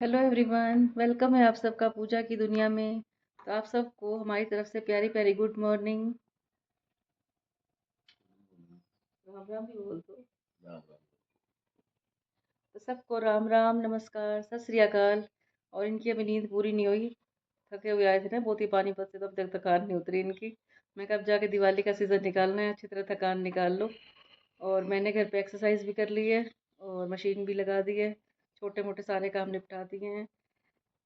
Hello everyone, welcome है आप सबका पूजा की दुनिया में। तो आप सबको हमारी तरफ से प्यारी प्यारी गुड मॉर्निंग। राम राम भी बोल दो। तो सबको राम राम, नमस्कार, सत श्री अकाल। और इनकी अभी नींद पूरी नहीं हुई, थके हुए आए थे ना बहुत ही पानीपत से, तो अब तक थकान नहीं उतरी इनकी। मैं कब जाके दिवाली का सीज़न निकालना है, अच्छी तरह थकान निकाल लो। और मैंने घर पे एक्सरसाइज भी कर ली है और मशीन भी लगा दी है, छोटे मोटे सारे काम निपटा दिए हैं।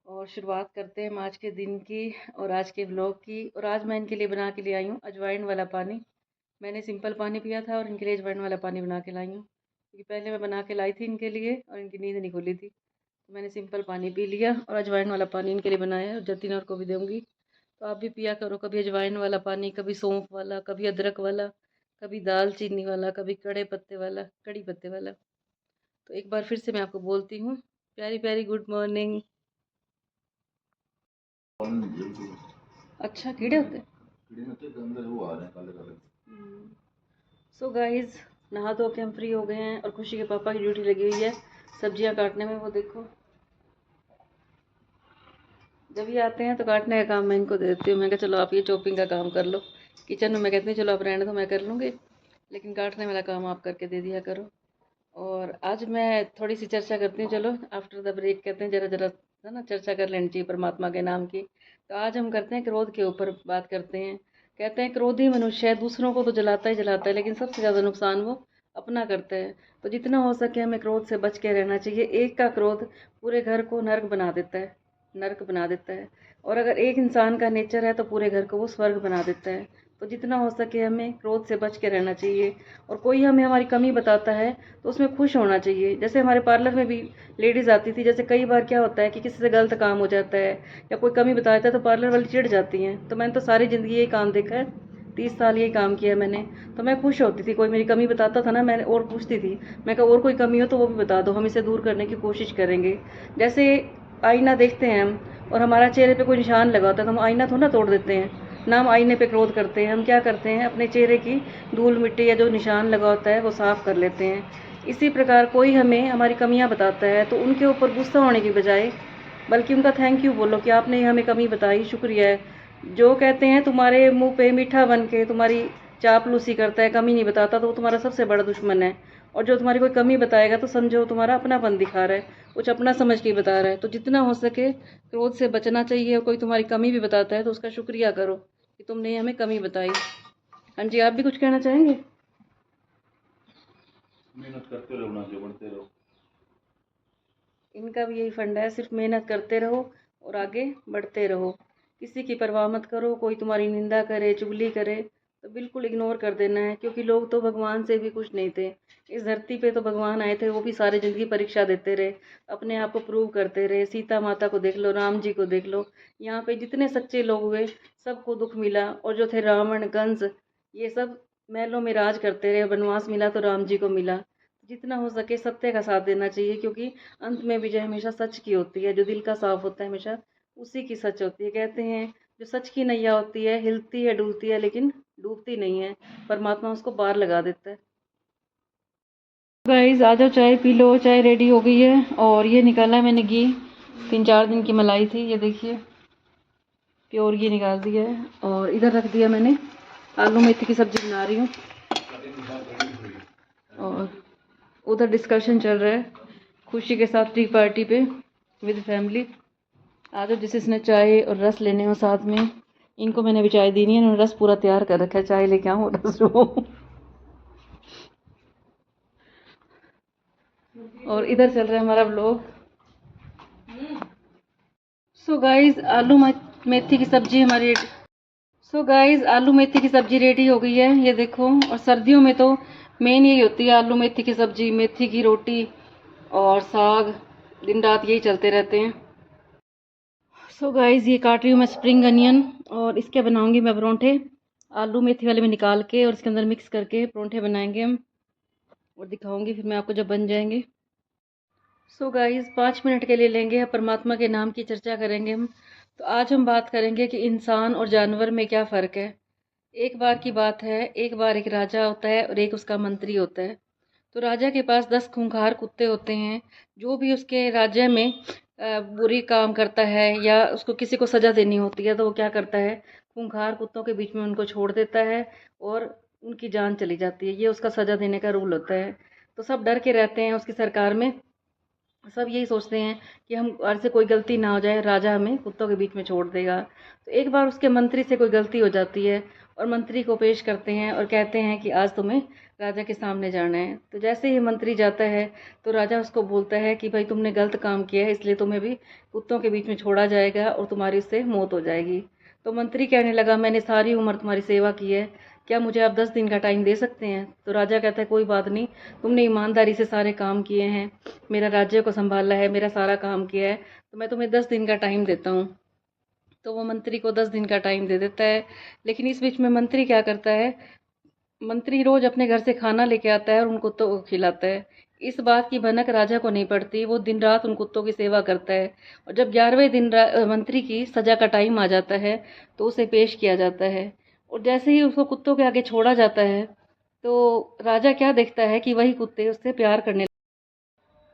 और शुरुआत करते हैं हम आज के दिन की और आज के व्लॉग की। और आज मैं इनके लिए बना के ले आई हूँ अजवाइन वाला पानी। मैंने सिंपल पानी पिया था और इनके लिए अजवाइन वाला पानी बना के लाई हूँ, क्योंकि पहले मैं बना के लाई थी इनके लिए और इनकी नींद नहीं खुली थी, तो मैंने सिंपल पानी पी लिया और अजवाइन वाला पानी इनके लिए बनाया और जतिन और को भी दूँगी। तो आप भी पिया करो, कभी अजवाइन वाला पानी, कभी सौंफ वाला, कभी अदरक वाला, कभी दाल चीनी वाला, कभी कड़े पत्ते वाला, कड़ी पत्ते वाला। तो एक बार फिर से मैं आपको बोलती हूँ, प्यारी प्यारी गुड मॉर्निंग। अच्छा, कीड़े होते हैं। सो गाइस, नहा धो के हम फ्री हो गए हैं और खुशी के पापा की ड्यूटी लगी हुई है सब्जियां काटने में। वो देखो, जब ये आते हैं तो काटने का काम मैं इनको दे देती हूँ। मैं कहा चलो आप ये चॉपिंग का काम कर लो। किचन में मैं कहती हूँ चलो आप रहने दो, मैं कर लूँगी, लेकिन काटने वाला काम आप करके दे दिया करो। और आज मैं थोड़ी सी चर्चा करती हूँ, चलो आफ्टर द ब्रेक कहते हैं जरा जरा है ना, चर्चा कर लेनी चाहिए परमात्मा के नाम की। तो आज हम करते हैं क्रोध के ऊपर बात करते हैं। कहते हैं क्रोधी मनुष्य है, दूसरों को तो जलाता है, लेकिन सबसे ज़्यादा नुकसान वो अपना करता है। तो जितना हो सके हमें क्रोध से बच के रहना चाहिए। एक का क्रोध पूरे घर को नर्क बना देता है, नर्क बना देता है। और अगर एक इंसान का नेचर है तो पूरे घर को वो स्वर्ग बना देता है। तो जितना हो सके हमें क्रोध से बच के रहना चाहिए। और कोई हमें हमारी कमी बताता है तो उसमें खुश होना चाहिए। जैसे हमारे पार्लर में भी लेडीज़ आती थी, जैसे कई बार क्या होता है कि किसी से गलत काम हो जाता है या कोई कमी बता देता है तो पार्लर वाली चिढ़ जाती हैं। तो मैंने तो सारी ज़िंदगी यही काम देखा है, 30 साल यही काम किया मैंने। तो मैं खुश होती थी, कोई मेरी कमी बताता था ना, मैंने और पूछती थी, मैं कहा और कोई कमी हो तो वो भी बता दो, हम इसे दूर करने की कोशिश करेंगे। जैसे आईना देखते हैं हम और हमारा चेहरे पे कोई निशान लगा होता है तो हम आईना थोड़ा ना तोड़ देते हैं ना, हम आईने पे क्रोध करते हैं। हम क्या करते हैं, अपने चेहरे की धूल मिट्टी या जो निशान लगा होता है वो साफ़ कर लेते हैं। इसी प्रकार कोई हमें हमारी कमियां बताता है तो उनके ऊपर गुस्सा होने की बजाय बल्कि उनका थैंक यू बोलो कि आपने हमें कमी बताई, शुक्रिया है। जो कहते हैं तुम्हारे मुंह पे मीठा बन के तुम्हारी चापलूसी करता है, कमी नहीं बताता, तो वो तुम्हारा सबसे बड़ा दुश्मन है। और जो तुम्हारी कोई कमी बताएगा तो समझो तुम्हारा अपनापन दिखा रहा है, कुछ अपना समझ के बता रहा है। तो जितना हो सके क्रोध से बचना चाहिए। और कोई तुम्हारी कमी भी बताता है तो उसका शुक्रिया करो कि तुमने हमें कमी बताई। हाँ जी, आप भी कुछ कहना चाहेंगे? मेहनत करते रहो ना, जो बढ़ते रहो। इनका भी यही फंडा है, सिर्फ मेहनत करते रहो और आगे बढ़ते रहो। किसी की परवाह मत करो, कोई तुम्हारी निंदा करे, चुगली करे तो बिल्कुल इग्नोर कर देना है, क्योंकि लोग तो भगवान से भी कुछ नहीं थे। इस धरती पे तो भगवान आए थे, वो भी सारी ज़िंदगी परीक्षा देते रहे, अपने आप को प्रूव करते रहे। सीता माता को देख लो, राम जी को देख लो, यहाँ पे जितने सच्चे लोग हुए सबको दुख मिला। और जो थे रावण, कंस, ये सब महलों में राज करते रहे, वनवास मिला तो राम जी को मिला। जितना हो सके सत्य का साथ देना चाहिए, क्योंकि अंत में विजय हमेशा सच की होती है। जो दिल का साफ होता है हमेशा उसी की सच होती है। कहते हैं जो सच की नैया होती है हिलती है डुलती है लेकिन डूबती नहीं है, परमात्मा उसको पार लगा देता है। गाइस आ जाओ, चाय पी लो, चाय रेडी हो गई है। और ये निकाला है मैंने घी, 3-4 दिन की मलाई थी, ये देखिए प्योर घी निकाल दिया है। और इधर रख दिया मैंने आलू मेथी की सब्जी बना रही हूँ। और उधर डिस्कशन चल रहा है खुशी के साथ टी पार्टी पे विद फैमिली। आ जाओ जिस इसने चाय और रस लेने हो साथ में। इनको मैंने अभी चाय दी नहीं है, इन्होंने रस पूरा तैयार कर रखा है, चाय लेके आऊँ रस लो। और इधर चल रहा है हमारा व्लॉग। सो गाइस मेथी की सब्जी हमारी सो गाइस आलू मेथी की सब्जी रेडी हो गई है, ये देखो। और सर्दियों में तो मेन यही होती है, आलू मेथी की सब्जी, मेथी की रोटी और साग, दिन रात यही चलते रहते हैं। सो गाइस ये काट रही हूँ मैं स्प्रिंग अनियन और इसके बनाऊंगी मैं परोंठे। आलू मेथी वाले में निकाल के और इसके अंदर मिक्स करके परोंठे बनाएंगे हम, और दिखाऊंगी फिर मैं आपको जब बन जाएंगे। सो गाइस 5 मिनट के लिए लेंगे, परमात्मा के नाम की चर्चा करेंगे हम। तो आज हम बात करेंगे कि इंसान और जानवर में क्या फ़र्क है। एक बार की बात है, एक बार एक राजा होता है और एक उसका मंत्री होता है। तो राजा के पास 10 खूंखार कुत्ते होते हैं। जो भी उसके राज्य में बुरी काम करता है या उसको किसी को सज़ा देनी होती है तो वो क्या करता है, खूंखार कुत्तों के बीच में उनको छोड़ देता है और उनकी जान चली जाती है। ये उसका सज़ा देने का रूल होता है। तो सब डर के रहते हैं उसकी सरकार में। सब यही सोचते हैं कि हम से कोई गलती ना हो जाए, राजा हमें कुत्तों के बीच में छोड़ देगा। तो एक बार उसके मंत्री से कोई गलती हो जाती है और मंत्री को पेश करते हैं और कहते हैं कि आज तुम्हें राजा के सामने जाना है। तो जैसे ही मंत्री जाता है तो राजा उसको बोलता है कि भाई तुमने गलत काम किया है, इसलिए तुम्हें भी कुत्तों के बीच में छोड़ा जाएगा और तुम्हारी उससे मौत हो जाएगी। तो मंत्री कहने लगा, मैंने सारी उम्र तुम्हारी सेवा की है, क्या मुझे आप 10 दिन का टाइम दे सकते हैं? तो राजा कहता है, कोई बात नहीं, तुमने ईमानदारी से सारे काम किए हैं, मेरा राज्य को संभाला है, मेरा सारा काम किया है, तो मैं तुम्हें 10 दिन का टाइम देता हूँ। तो वो मंत्री को 10 दिन का टाइम दे देता है। लेकिन इस बीच में मंत्री क्या करता है, मंत्री रोज अपने घर से खाना लेके आता है और उन कुत्तों को खिलाता है। इस बात की भनक राजा को नहीं पड़ती, वो दिन रात उन कुत्तों की सेवा करता है। और जब 11वें दिन मंत्री की सजा का टाइम आ जाता है तो उसे पेश किया जाता है। और जैसे ही उसको कुत्तों के आगे छोड़ा जाता है तो राजा क्या देखता है कि वही कुत्ते उससे प्यार करने।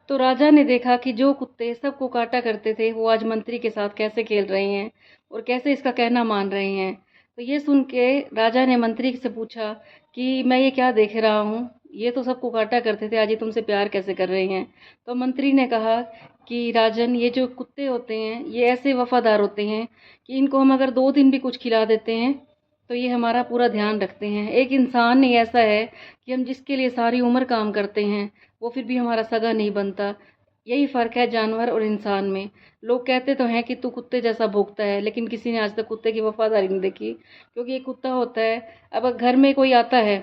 तो राजा ने देखा कि जो कुत्ते सबको काटा करते थे वो आज मंत्री के साथ कैसे खेल रहे हैं और कैसे इसका कहना मान रहे हैं। तो ये सुन के राजा ने मंत्री से पूछा कि मैं ये क्या देख रहा हूँ, ये तो सबको काटा करते थे, आज ये तुमसे प्यार कैसे कर रहे हैं? तो मंत्री ने कहा कि राजन, ये जो कुत्ते होते हैं ये ऐसे वफादार होते हैं कि इनको हम अगर 2 दिन भी कुछ खिला देते हैं तो ये हमारा पूरा ध्यान रखते हैं। एक इंसान ही ऐसा है कि हम जिसके लिए सारी उम्र काम करते हैं वो फिर भी हमारा सगा नहीं बनता। यही फ़र्क है जानवर और इंसान में। लोग कहते तो हैं कि तू कुत्ते जैसा भौंकता है, लेकिन किसी ने आज तक कुत्ते की वफादारी नहीं देखी। क्योंकि एक कुत्ता होता है, अब घर में कोई आता है,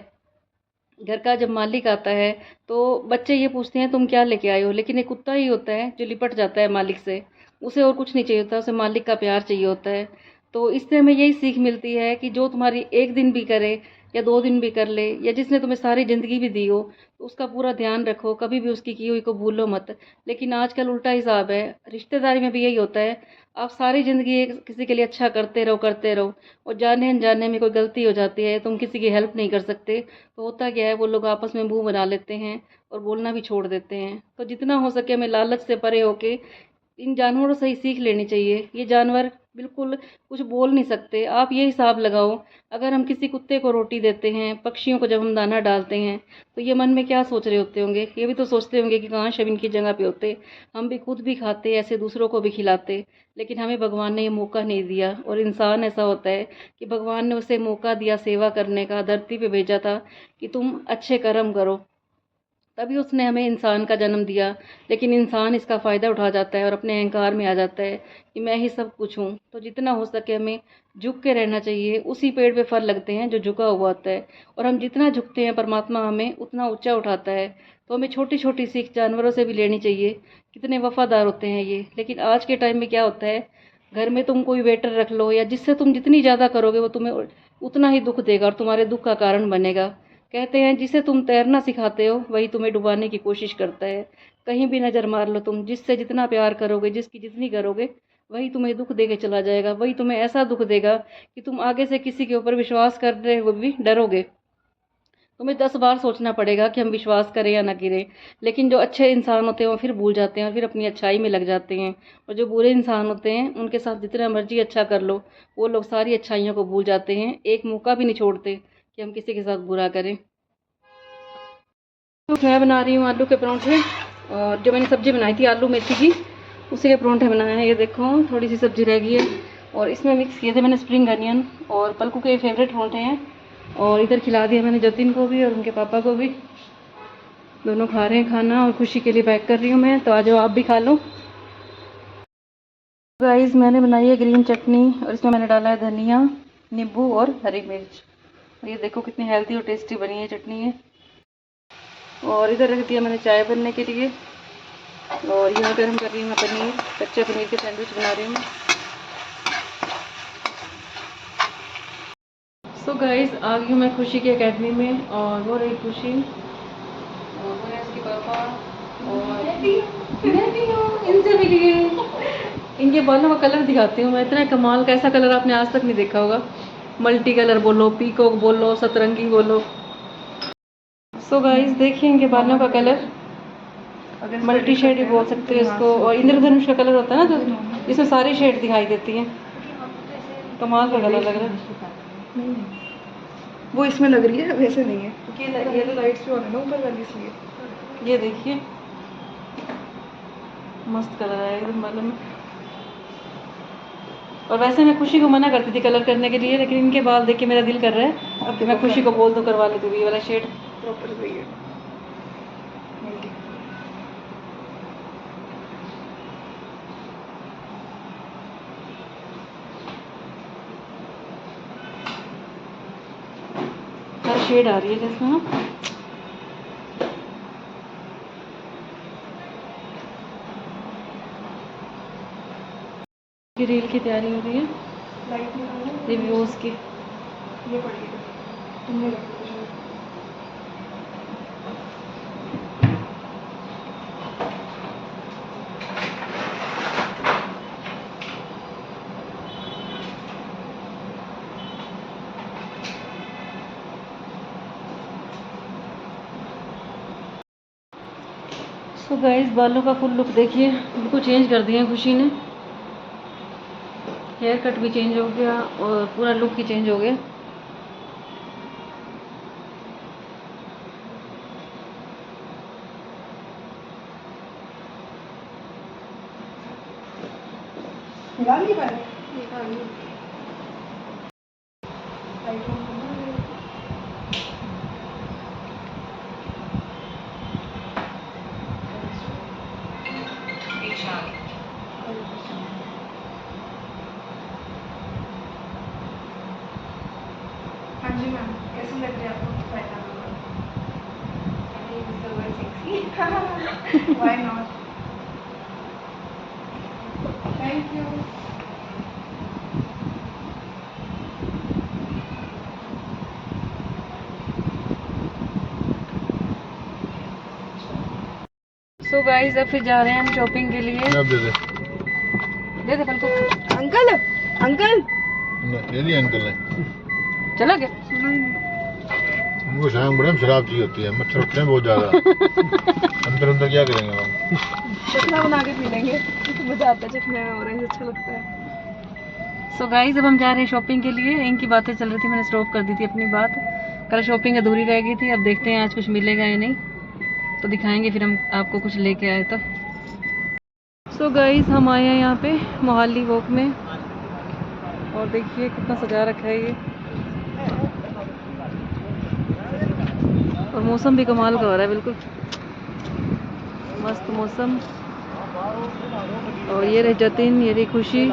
घर का जब मालिक आता है तो बच्चे ये पूछते हैं तुम क्या लेके आए हो, लेकिन एक कुत्ता ही होता है जो लिपट जाता है मालिक से। उसे और कुछ नहीं चाहिए होता, उसे मालिक का प्यार चाहिए होता है। तो इससे हमें यही सीख मिलती है कि जो तुम्हारी 1 दिन भी करे या 2 दिन भी कर ले, या जिसने तुम्हें सारी ज़िंदगी भी दी हो, तो उसका पूरा ध्यान रखो, कभी भी उसकी की हुई को भूलो मत। लेकिन आजकल उल्टा हिसाब है, रिश्तेदारी में भी यही होता है। आप सारी ज़िंदगी किसी के लिए अच्छा करते रहो और जाने अनजाने में कोई गलती हो जाती है, तुम किसी की हेल्प नहीं कर सकते, तो होता क्या है, वो लोग आपस में मुंह बना लेते हैं और बोलना भी छोड़ देते हैं। तो जितना हो सके हमें लालच से परे होके इन जानवरों से ही सीख लेनी चाहिए। ये जानवर बिल्कुल कुछ बोल नहीं सकते। आप ये हिसाब लगाओ, अगर हम किसी कुत्ते को रोटी देते हैं, पक्षियों को जब हम दाना डालते हैं, तो ये मन में क्या सोच रहे होते होंगे? ये भी तो सोचते होंगे कि काश हम इनकी जगह पे होते, हम भी खुद भी खाते, ऐसे दूसरों को भी खिलाते। लेकिन हमें भगवान ने ये मौका नहीं दिया। और इंसान ऐसा होता है कि भगवान ने उसे मौका दिया सेवा करने का, धरती पे भेजा था कि तुम अच्छे कर्म करो, तभी उसने हमें इंसान का जन्म दिया। लेकिन इंसान इसका फ़ायदा उठा जाता है और अपने अहंकार में आ जाता है कि मैं ही सब कुछ हूँ। तो जितना हो सके हमें झुक के रहना चाहिए। उसी पेड़ पे फल लगते हैं जो झुका हुआ होता है, और हम जितना झुकते हैं परमात्मा हमें उतना ऊंचा उठाता है। तो हमें छोटी छोटी सीख जानवरों से भी लेनी चाहिए। कितने वफादार होते हैं ये। लेकिन आज के टाइम में क्या होता है, घर में तुम कोई वेटर रख लो, या जिससे तुम जितनी ज़्यादा करोगे वो तुम्हें उतना ही दुख देगा और तुम्हारे दुख का कारण बनेगा। कहते हैं जिसे तुम तैरना सिखाते हो वही तुम्हें डुबाने की कोशिश करता है। कहीं भी नज़र मार लो तुम, जिससे जितना प्यार करोगे, जिसकी जितनी करोगे, वही तुम्हें दुख दे के चला जाएगा। वही तुम्हें ऐसा दुख देगा कि तुम आगे से किसी के ऊपर विश्वास कर रहे हुए भी डरोगे। तुम्हें 10 बार सोचना पड़ेगा कि हम विश्वास करें या ना करें। लेकिन जो अच्छे इंसान होते हैं वो फिर भूल जाते हैं और फिर अपनी अच्छाई में लग जाते हैं। और जो बुरे इंसान होते हैं उनके साथ जितना मर्जी अच्छा कर लो, वो लोग सारी अच्छाइयों को भूल जाते हैं। एक मौका भी नहीं छोड़ते कि हम किसी के साथ बुरा करें। तो मैं बना रही हूँ आलू के परांठे, और जो मैंने सब्ज़ी बनाई थी आलू मेथी की, उसी के परांठे बनाए हैं। ये देखो थोड़ी सी सब्ज़ी रह गई है, और इसमें मिक्स किए थे मैंने स्प्रिंग अनियन, और पलकू के फेवरेट परांठे हैं। और इधर खिला दिया मैंने जतिन को भी और उनके पापा को भी, दोनों खा रहे हैं खाना, और खुशी के लिए पैक कर रही हूँ मैं। तो आ जाओ आप भी खा लो। गाइस मैंने बनाई है ग्रीन चटनी, और इसमें मैंने डाला है धनिया, नींबू और हरी मिर्च। और ये देखो कितनी हेल्दी और टेस्टी बनी है चटनी है। और इधर रख दिया मैंने चाय बनने के लिए, और यहाँ गर्म कर रही हूँ मैं पनीर, कच्चे पनीर के सैंडविच बना रही हूँ। सो गाइस आ गई हूँ मैं खुशी की एकेडमी में, और वो रही खुशी, और वो है इसके पापा, और मैं भी हूँ, इनसे मिलिए। इनके बालों का कलर दिखाती हूँ मैं, इतना कमाल का, ऐसा कलर आपने आज तक नहीं देखा होगा। मल्टी कलर बोलो, पीकॉक बोलो, सतरंगी बोलो। सो गाइस देखिए इनके बालों का कलर, मल्टी शेड भी बोल सकते हो इसको। और इंद्रधनुष का कलर होता है ना, जो इसमें सारी शेड दिखाई देती हैं। कमाल का कलर लग रहा है। नहीं वो इसमें लग रही है, वैसे नहीं है क्योंकि ये लाइट्स जो है ना ऊपर वाली, इसलिए। ये देखिए मस्त कलर है एकदम बालों में। और वैसे मैं खुशी को मना करती थी कलर करने के लिए, लेकिन इनके बाल देख के मेरा दिल कर रहा है अब मैं खुशी को बोल दूं करवा ले तू ये वाला शेड। प्रॉपर सही है। हर शेड आ रही है जिसमें ना। की रील की तैयारी हो रही है, लाइट में रिव्यूज की। ये पड़ेगी तुमने लगता है। सो गाइस बालों का फुल लुक देखिए, बिल्कुल चेंज कर दिया खुशी ने। हेयर कट भी चेंज हो गया और पूरा लुक ही चेंज हो गया। हिला नहीं पा रहे। हाँ जी मैम, कैसी लग रही है आपको फायदा? Why not? Thank you. So guys अब फिर जा रहे हैं हम शॉपिंग के लिए। दे दे को। अंकल अंकल ये अंकल है। चला गया। सुना ही नहीं। उनको शाम बड़े शराब चाहिए होती है, मच्छर उठते हैं बहुत ज्यादा। अंदर अंदर क्या करेंगे हम? चखना बना के पी लेंगे, मजा आता है चखने में, ऑरेंज अच्छा लगता है। सो गाइस अब हम जा रहे हैं शॉपिंग के लिए। इनकी बातें चल रही थी, मैंने स्टॉप कर दी थी अपनी बात। कल शॉपिंग अधूरी रह गई थी, अब देखते हैं आज कुछ मिलेगा या नहीं, तो दिखाएंगे फिर हम आपको कुछ लेके आए तो। सो गाइस हम आए हैं यहाँ पे मोहाली वॉक में, और देखिए कितना सजा रखा है ये, और मौसम भी कमाल का हो रहा है, बिल्कुल मस्त मौसम। और ये रहे जतिन, ये रही खुशी,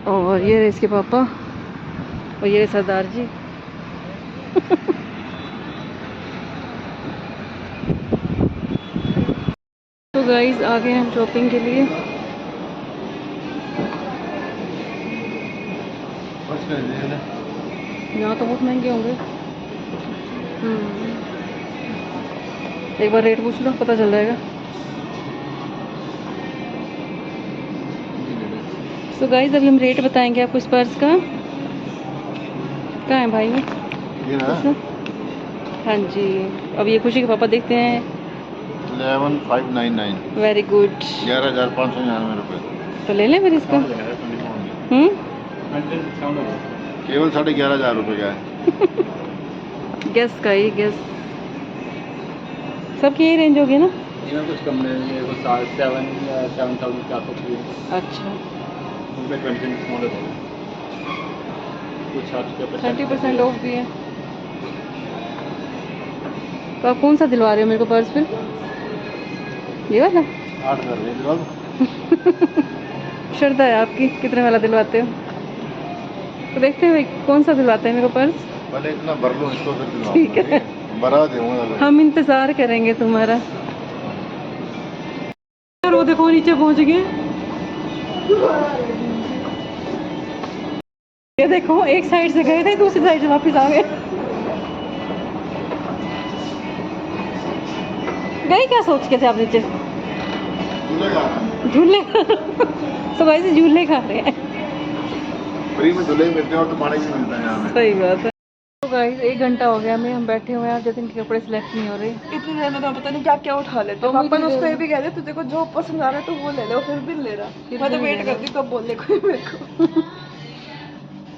और ये रहे इसके पापा, और ये रहे सरदार जी। तो गाइस आ गए हम शॉपिंग के लिए। यहाँ तो बहुत महंगे होंगे। एक बार रेट पूछ लो, पता चल जाएगा। तो गाइस अभी हम रेट बताएंगे आपको इस पर्स का। कहाँ है भाई में? हाँ जी, अब ये खुशी के पापा देखते हैं। 11,599। Very good. 11,599 रुपये। तो ले लें फिर इसका। केवल 11,500 रुपये का है। गैस का ही गैस, सबकी यही रेंज होगी ना? इसमें कुछ कम नहीं है, 7,000 के आसपास। अच्छा, उसमें 20% डिस्काउंट है, कुछ 30% ऑफ भी है। तो आप कौन सा दिलवा रहे हो मेरे को पर्स फिर? ये वाला? 8,000 रुपये दिलवा दो। श्रद्धा है आपकी, कितने वाला दिलवाते हो? तो देखते हैं भाई कौन सा दिलवाते हैं मेरे को पर्स। पहले इतना भर लो इसको, फिर दिलवाऊंगा। ठीक है, भरा दूंगा। हम इंतजार करेंगे तुम्हारा। वो देखो नीचे पहुंच गए। ये देखो एक साइड से गए थे, दूसरी साइड से वापस आ गए। गए क्या सोच के थे आप नीचे? झूले। तो वैसे झूले खा रहे हैं। फ्री में झूले मिलते हैं और तो पानी भी मिलता है यहाँ में। सही बात है। तो गाइस 1 घंटा हो गया हमें, हम बैठे हुए हैं, जतिन के कपड़े सिलेक्ट नहीं हो रहे। इतनी देर में तो पता नहीं क्या क्या उठा लेते हैं। हम पापा ने इतनी उसको देर ये भी कह दिया तुझे को जो पसंद आ रहा है तो वो ले ले, फिर भी नहीं ले रहा। मैं तो वेट करती हूँ कब बोले कोई मेरे को।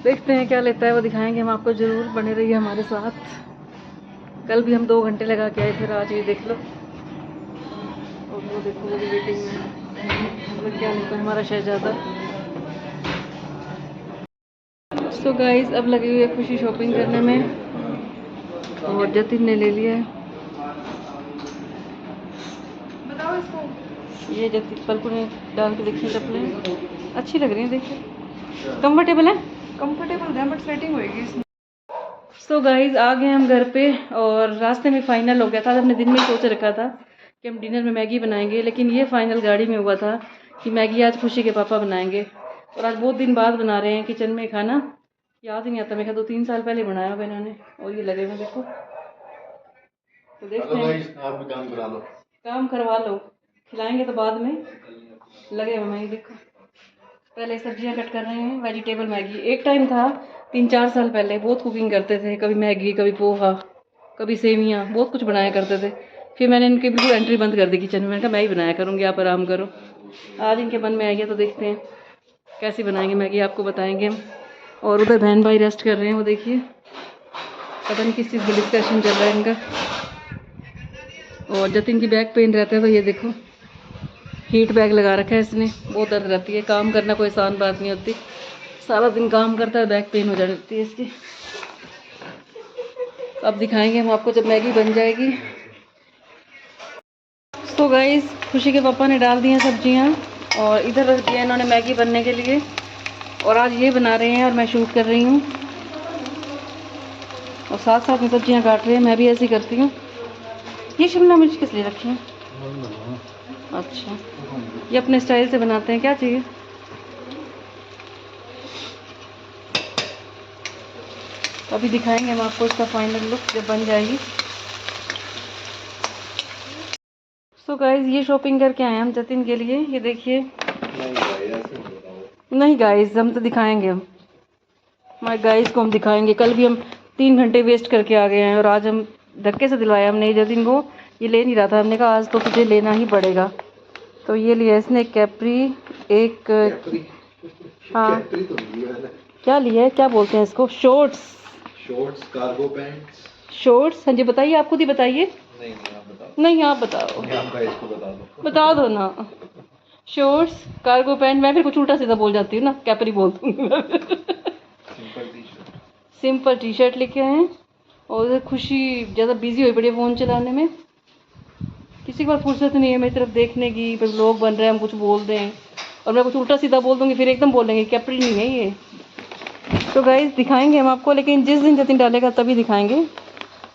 देखते हैं क्या लेता है, वो दिखाएंगे हम आपको जरूर, बने रहिए हमारे साथ। कल भी हम 2 घंटे लगा के आए, फिर आज ये देख लो। और वो देखो वो भी वेटिंग में है। तो क्या लेता है हमारा शहजादा। सो गाइस अब लगी हुई है खुशी शॉपिंग करने में, और जतिन ने ले लिया है बताओ इसको। ये जतिन पलकू ने डाल के देखी चप्पलें, अच्छी लग रही हैं, देखिए कंफर्टेबल है। कंफर्टेबल है बट सेटिंग होएगी इसमें। सो गाइज आ गए हम घर पे, और रास्ते में फाइनल हो गया था। हमने दिन में ही सोच रखा था कि हम डिनर में मैगी बनाएंगे, लेकिन ये फाइनल गाड़ी में हुआ था कि मैगी आज खुशी के पापा बनाएंगे। और आज बहुत दिन बाद बना रहे हैं किचन में खाना, याद ही नहीं आता। मेरे 2-3 साल पहले बनाया हुआ इन्होंने, और ये लगे हुए देखो। तो देखते हैं, आप भी काम करा लो। काम करवा लो, खिलाएंगे तो बाद में। लगे हुए हैं देखो, पहले सब्जियां कट कर रहे हैं। वेजिटेबल मैगी, एक टाइम था 3-4 साल पहले, बहुत कुकिंग करते थे, कभी मैगी, कभी पोहा, कभी सेवियां, बहुत कुछ बनाया करते थे। फिर मैंने इनकी बिल्कुल एंट्री बंद कर दी किचन में। मैंने कहा मैं ही बनाया करूँगी, आप आराम करो। आज इनके मन में आ गया, तो देखते हैं कैसे बनाएंगे मैगी, आपको बताएंगे हम। और उधर बहन भाई रेस्ट कर रहे हैं, वो देखिए, पता नहीं किस चीज़ का डिस्कशन चल रहा है इनका। और जतिन की बैक पेन रहता है, तो ये देखो हीट बैग लगा रखा है इसने, बहुत दर्द रहती है। काम करना कोई आसान बात नहीं होती, सारा दिन काम करता है, बैक पेन हो जाती है इसकी। अब दिखाएंगे हम आपको जब मैगी बन जाएगी। तो गाइस खुशी के पापा ने डाल दी हैं सब्जियां, और इधर रख दिया इन्होंने मैगी बनने के लिए। और आज ये बना रहे हैं और मैं शूट कर रही हूँ, और साथ साथ में सब्जियां काट रहे हैं। मैं भी ऐसे ही करती हूँ। ये शिमला मिर्च किस लिए रखी है? अच्छा, ये अपने स्टाइल से बनाते हैं, क्या चाहिए। अभी दिखाएंगे हम आपको इसका फाइनल लुक जब बन जाएगी। सो गाइस ये शॉपिंग करके आए हम जतिन के लिए, ये देखिए। नहीं गाइस हम तो दिखाएंगे, हम हमारे गाइस को हम दिखाएंगे। कल भी हम 3 घंटे वेस्ट करके आ गए हैं, और आज हम धक्के से दिलवाया हमने जतिन को। ये ले नहीं रहा था, हमने कहा आज तो तुझे लेना ही पड़ेगा। तो ये लिया इसने एक कैप्री, एक हाँ क्या लिया है, क्या बोलते हैं इसको, शॉर्ट्स कार्गो पैंट्स। शॉर्ट्स। हाँ जी बताइए, आप खुद ही बताइए। नहीं आप बताओ, बता दो ना। शॉर्ट्स, कार्गो पैंट, मैं फिर कुछ उल्टा सीधा बोल जाती हूँ ना, कैपरी बोल दूँगी मैं। सिंपल टी शर्ट लेके आए हैं। और उधर खुशी ज़्यादा बिजी हुई पड़ी है फ़ोन चलाने में, किसी के पास फुर्सत नहीं है मेरी तरफ देखने की। फिर लोग बन रहे हैं, हम कुछ बोल दें और मैं कुछ उल्टा सीधा बोल दूँगी, फिर एकदम बोल देंगे कैपरी नहीं है ये। तो गाइस दिखाएंगे हम आपको, लेकिन जिस दिन जतिन डालेगा तभी दिखाएंगे।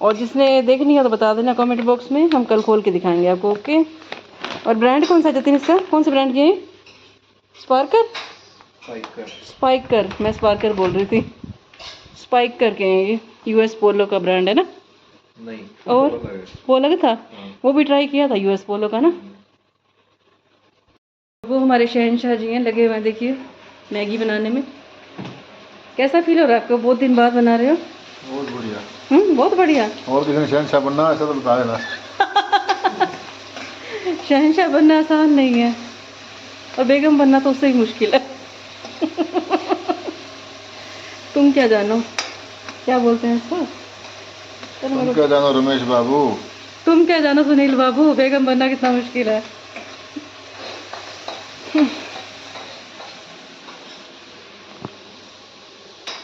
और जिसने देखनी है तो बता देना कमेंट बॉक्स में, हम कल खोल के दिखाएंगे आपको, ओके। और ब्रांड कौन सा जतिन इसका, कौन सा ब्रांड ये? स्पाइकर, मैं स्पार्कर बोल रही थी। स्पाइकर के हैं ये, यूएस पोलो का ब्रांड है ना। नहीं, और वो अलग था, वो भी ट्राई किया था यूएस पोलो का ना। वो हमारे शहनशाह जी हैं, लगे हुए हैं देखिए मैगी बनाने में। कैसा फील हो रहा है आपको, बहुत दिन बाद बना रहे हो? बहुत बढ़िया। बहुत बढ़िया। और किसी ने शहनशाह बनना ऐसा तो बता देना। शहनशाह बनना आसान नहीं है, और बेगम बनना तो उससे भी मुश्किल है। तुम क्या जानो, क्या बोलते हैं इसको? तुम क्या जानो रमेश बाबू, तुम क्या जानो सुनील बाबू, बेगम बनना कितना मुश्किल है।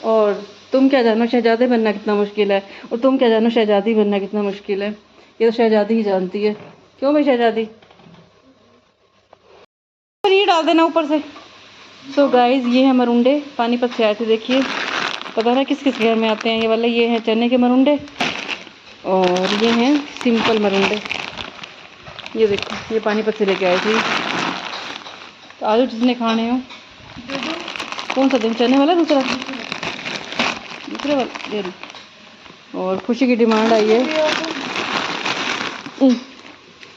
और तुम क्या जानो शहजादे बनना कितना मुश्किल है, और तुम क्या जानो शहजादी बनना कितना मुश्किल है। ये तो शहजादी ही जानती है, क्यों भाई शहजादी। ये डाल देना ऊपर से। सो गाइस ये है मरुंडे, पानीपत से आए थे, देखिए पता ना किस किस घर में आते हैं ये वाले। ये हैं चने के मरुंडे, और ये हैं सिंपल मरुंडे। ये देखो ये पानीपत से लेके आए थे। तो आलू जिसने खाने हो, कौन सा दिन, चने वाला दूसरे वाला दे दो। और खुशी की डिमांड आई है,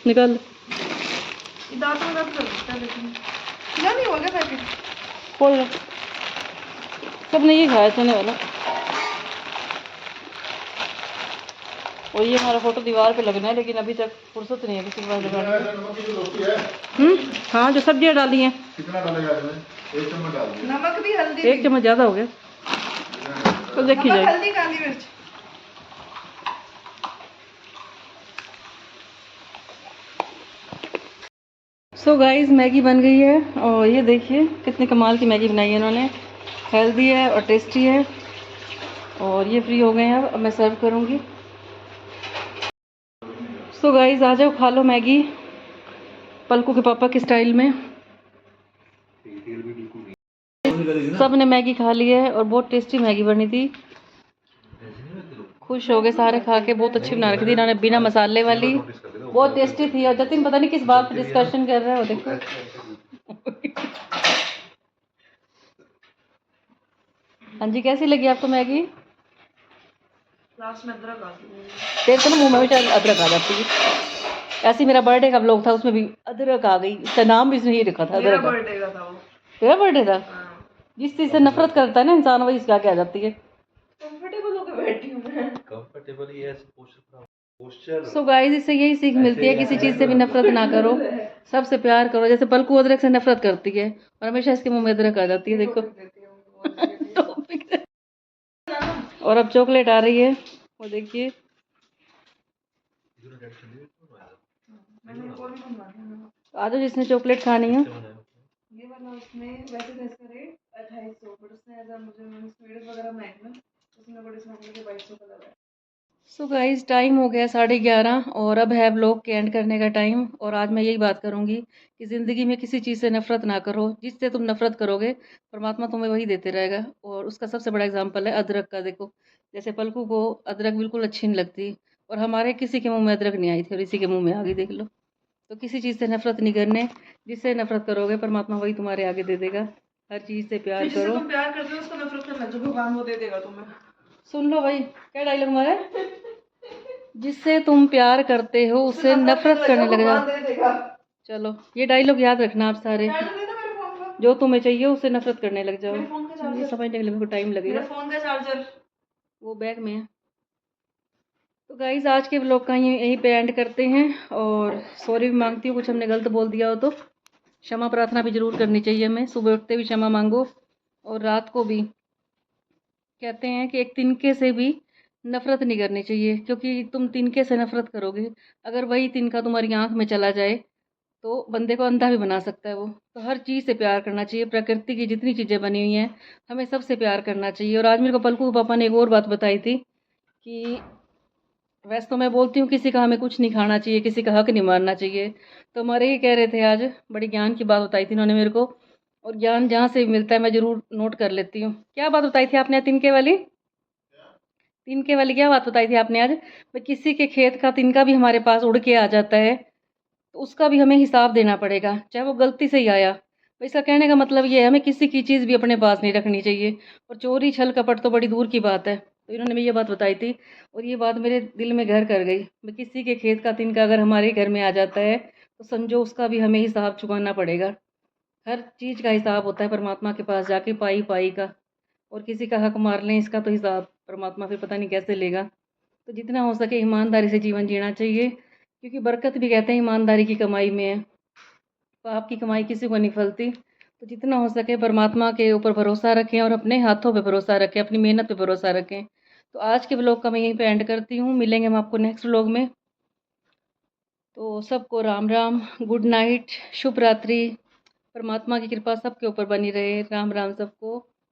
निकाल नहीं हो गया पैकेट, खोल। सबने ये खाया चने वाला। और ये हमारा फोटो दीवार पे लगना है, लेकिन अभी तक फुर्सत नहीं है किसी के पास लगाने की। हाँ, जो सब्जियाँ डाली हैं। कितना डालेगा इसमें? 1 चम्मच डाल दिया। नमक भी, हल्दी 1 चम्मच ज़्यादा हो गया तो देखी जाए। हल्दी, काली मिर्च। सो गाइस, मैगी बन गई है और ये देखिए कितने कमाल की मैगी बनाई है इन्होंने। हेल्दी है और टेस्टी है। और ये फ्री हो गए हैं, अब मैं सर्व करूँगी। सो गाइस, आ जाओ खा लो मैगी पलकू के पापा के स्टाइल में। सब ने मैगी खा ली है और बहुत टेस्टी मैगी बनी थी। खुश हो गए सारे खा के। बहुत अच्छी बना रखी थी इन्होंने, बिना मसाले वाली, बहुत टेस्टी थी। और जतिन पता नहीं किस बात पे डिस्कशन कर रहा है, वो देखो। हाँ जी, कैसी लगी आपको मैगी? लास्ट में अदरक आ गई। तेरे को ना मुंह में भी अदरक आ जाती है। ऐसे ही मेरा बर्थडे का व्लॉग था, उसमें भी अदरक आ गई। इसका नाम भी इसने ही रखा था, मेरा अदरक। बर्थडे का था वो। तेरा बर्थडे था? हाँ। जिस चीज से नफरत करता है ना इंसान, वही इसका क्या आ जाती है। कंफर्टेबल होकर बैठी हूँ मैं। कंफर्टेबल ही है पोस्चर। सो गाइस, इससे यही सीख मिलती है, किसी चीज से भी नफरत ना करो, सबसे प्यार करो। जैसे पलकू अदरक से नफरत करती है और हमेशा इसके मुंह में अदरक आ जाती है, देखो। टॉपिक। और अब चॉकलेट आ रही है, वो देखिए। आ जाओ जिसने चॉकलेट खानी है। ये वाला उसमें वैसे तो इसका रेट 2800, बट उसने ऐसा मुझे स्वीट वगैरह महंगा, उसने बड़े इसमें मुझे 2200 का लगा। सो गाइस, टाइम हो गया 11:30 और अब है व्लॉग के एंड करने का टाइम। और आज मैं यही बात करूंगी कि ज़िंदगी में किसी चीज़ से नफरत ना करो। जिससे तुम नफरत करोगे परमात्मा तुम्हें वही देते रहेगा। और उसका सबसे बड़ा एग्जांपल है अदरक का। देखो, जैसे पलकू को अदरक बिल्कुल अच्छी नहीं लगती और हमारे किसी के मुंह में अदरक नहीं आई थी और इसी के मुंह में आ गई, देख लो। तो किसी चीज़ से नफरत नहीं करने। जिससे नफरत करोगे परमात्मा वही तुम्हारे आगे दे देगा। हर चीज़ से प्यार जिससे करो। तुम प्यार करते हो उसको नफरत करना, जो भगवान वो दे देगा तुम्हें। सुन लो भाई, क्या डायलॉग मारा है? जिससे तुम प्यार करते हो उससे नफरत करने लग जाओ। चलो, ये डायलॉग याद रखना आप सारे। जो तुम्हें चाहिए उससे नफरत करने लग जाओ। ये समझने के लिए मेरे को टाइम लगेगा। फोन का चार्जर वो बैग में है। तो गाइज, आज के व्लॉग का यहीं पे एंड करते हैं। और सॉरी भी मांगती हूँ, कुछ हमने गलत बोल दिया हो तो। क्षमा प्रार्थना भी जरूर करनी चाहिए हमें। सुबह उठते भी क्षमा मांगो और रात को भी। कहते हैं कि एक तिनके से भी नफरत नहीं करनी चाहिए, क्योंकि तुम तिनके से नफरत करोगे, अगर वही तिनका तुम्हारी आंख में चला जाए तो बंदे को अंधा भी बना सकता है वो। तो हर चीज़ से प्यार करना चाहिए। प्रकृति की जितनी चीज़ें बनी हुई हैं हमें सबसे प्यार करना चाहिए। और आज मेरे को पलकू के पापा ने एक और बात बताई थी कि वैसे तो मैं बोलती हूँ किसी का हमें कुछ नहीं खाना चाहिए, किसी का हक नहीं मारना चाहिए। तो हमारे ही कह रहे थे आज, बड़ी ज्ञान की बात बताई थी इन्होंने मेरे को। और ज्ञान जहाँ से भी मिलता है मैं ज़रूर नोट कर लेती हूँ। क्या बात बताई थी आपने तिनके वाली? तिनके वाली क्या बात बताई थी आपने आज? भाई, किसी के खेत का तिनका भी हमारे पास उड़ के आ जाता है तो उसका भी हमें हिसाब देना पड़ेगा, चाहे वो गलती से ही आया। तो इसका कहने का मतलब ये है, हमें किसी की चीज़ भी अपने पास नहीं रखनी चाहिए। और चोरी छल कपट तो बड़ी दूर की बात है। तो इन्होंने मुझे ये बात बताई थी और ये बात मेरे दिल में घर कर गई। भाई, किसी के खेत का तिनका अगर हमारे घर में आ जाता है तो समझो उसका भी हमें हिसाब चुकाना पड़ेगा। हर चीज़ का हिसाब होता है परमात्मा के पास जाके, पाई पाई का। और किसी का हक मार लें इसका तो हिसाब परमात्मा फिर पता नहीं कैसे लेगा। तो जितना हो सके ईमानदारी से जीवन जीना चाहिए, क्योंकि बरकत भी कहते हैं ईमानदारी की कमाई में है। पाप की कमाई किसी को नहीं फलती। तो जितना हो सके परमात्मा के ऊपर भरोसा रखें और अपने हाथों पे भरोसा रखें, अपनी मेहनत पे भरोसा रखें। तो आज के ब्लॉग का मैं यहीं पे एंड करती हूँ। मिलेंगे हम आपको नेक्स्ट ब्लॉग में। तो सबको राम राम, गुड नाइट, शुभ रात्रि। परमात्मा की कृपा सबके ऊपर बनी रहे। राम राम सबको।